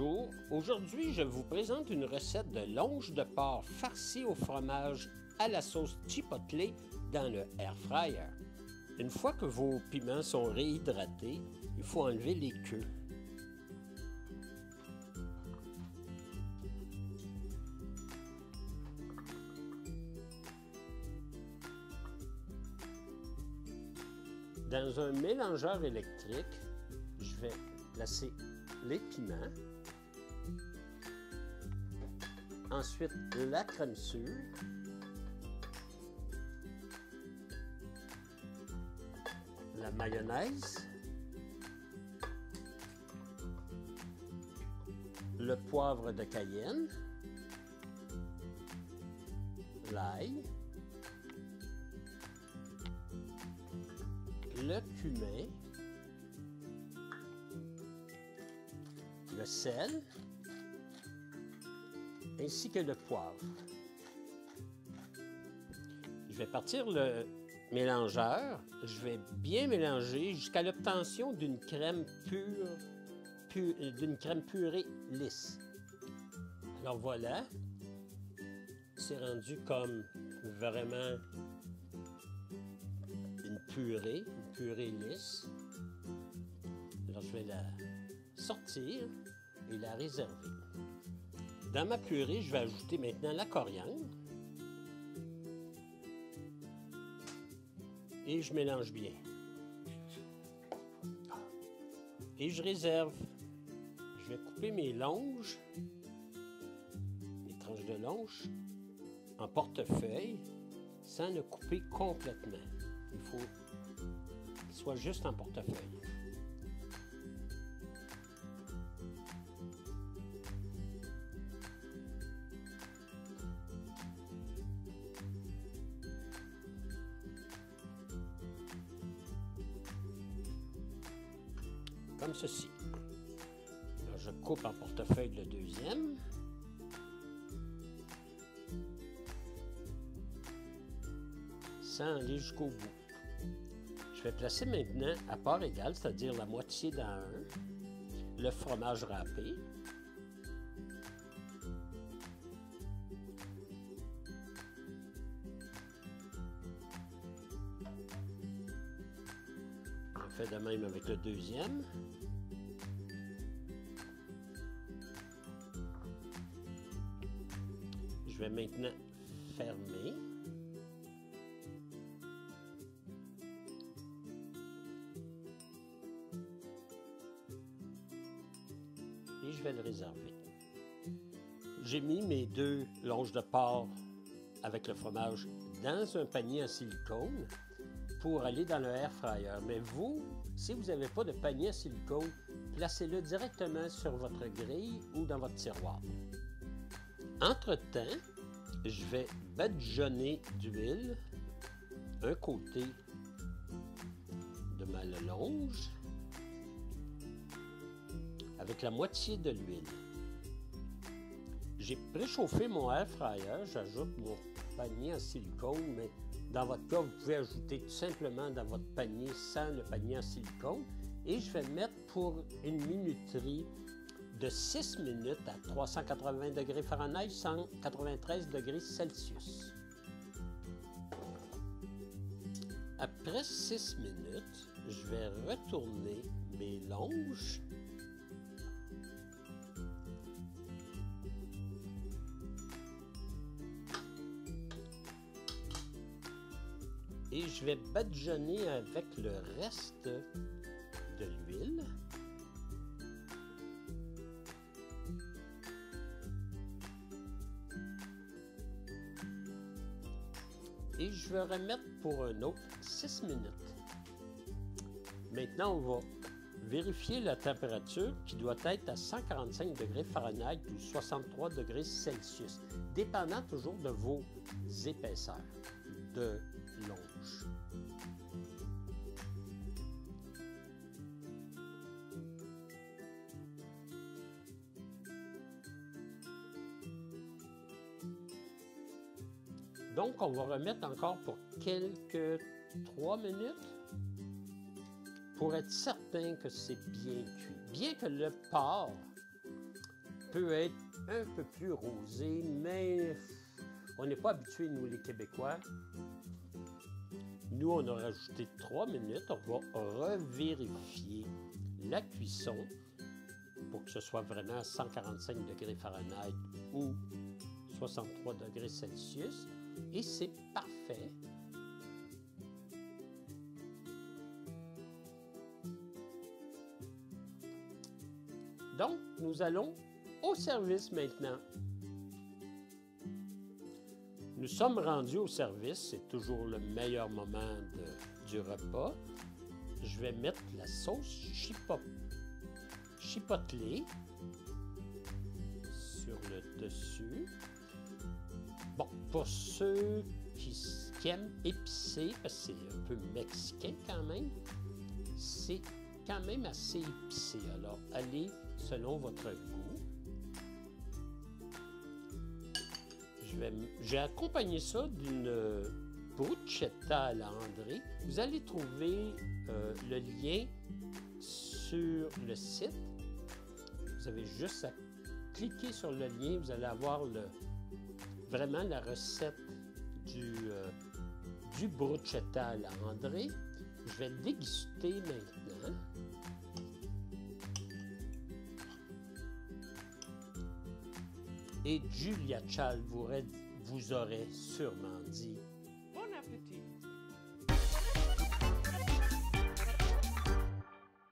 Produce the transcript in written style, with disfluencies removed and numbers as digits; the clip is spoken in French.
Bonjour, aujourd'hui je vous présente une recette de longe de porc farcie au fromage à la sauce chipotle dans le air fryer. Une fois que vos piments sont réhydratés, il faut enlever les queues. Dans un mélangeur électrique, je vais placer les piments, ensuite la crème sûre, la mayonnaise, le poivre de Cayenne, l'ail, le cumin, le sel, ainsi que le poivre. Je vais partir le mélangeur. Je vais bien mélanger jusqu'à l'obtention d'une crème purée lisse. Alors voilà, c'est rendu comme vraiment une purée lisse. Alors je vais la sortir et la réserver. Dans ma purée, je vais ajouter maintenant la coriandre. Et je mélange bien. Et je réserve. Je vais couper mes longes, mes tranches de longes, en portefeuille, sans le couper complètement. Il faut qu'il soit juste en portefeuille. Comme ceci. Alors, je coupe en portefeuille le deuxième. Sans aller jusqu'au bout. Je vais placer maintenant à part égale, c'est-à-dire la moitié dans un, le fromage râpé. Je fais de même avec le deuxième. Je vais maintenant fermer. Et je vais le réserver. J'ai mis mes deux longes de porc avec le fromage dans un panier en silicone pour aller dans le air fryer. Mais vous, si vous n'avez pas de panier en silicone, placez-le directement sur votre grille ou dans votre tiroir. Entre-temps, je vais badigeonner d'huile un côté de ma longe avec la moitié de l'huile. J'ai préchauffé mon air fryer, j'ajoute mon panier en silicone, mais dans votre cas, vous pouvez ajouter tout simplement dans votre panier sans le panier en silicone. Et je vais mettre pour une minuterie de 6 minutes à 380 degrés Fahrenheit, 193 degrés Celsius. Après 6 minutes, je vais retourner mes longes. Et je vais badigeonner avec le reste de l'huile. Et je vais remettre pour un autre 6 minutes. Maintenant, on va vérifier la température qui doit être à 145 degrés Fahrenheit ou 63 degrés Celsius, dépendant toujours de vos épaisseurs de longe. Donc, on va remettre encore pour quelques 3 minutes pour être certain que c'est bien cuit. Bien que le porc peut être un peu plus rosé, mais on n'est pas habitué, nous, les Québécois. Nous, on a rajouté 3 minutes. On va revérifier la cuisson pour que ce soit vraiment à 145 degrés Fahrenheit ou 63 degrés Celsius. Et c'est parfait. Donc, nous allons au service maintenant. Nous sommes rendus au service, c'est toujours le meilleur moment du repas. Je vais mettre la sauce chipotlée sur le dessus. Bon, pour ceux qui aiment épicé, parce que c'est un peu mexicain quand même, c'est quand même assez épicé. Alors, allez selon votre goût. J'ai accompagné ça d'une bruschetta à la André. Vous allez trouver le lien sur le site. Vous avez juste à cliquer sur le lien. Vous allez avoir vraiment la recette du bruschetta à la André. Je vais le déguster maintenant. Et Julia Chal vous aurait sûrement dit Bon appétit!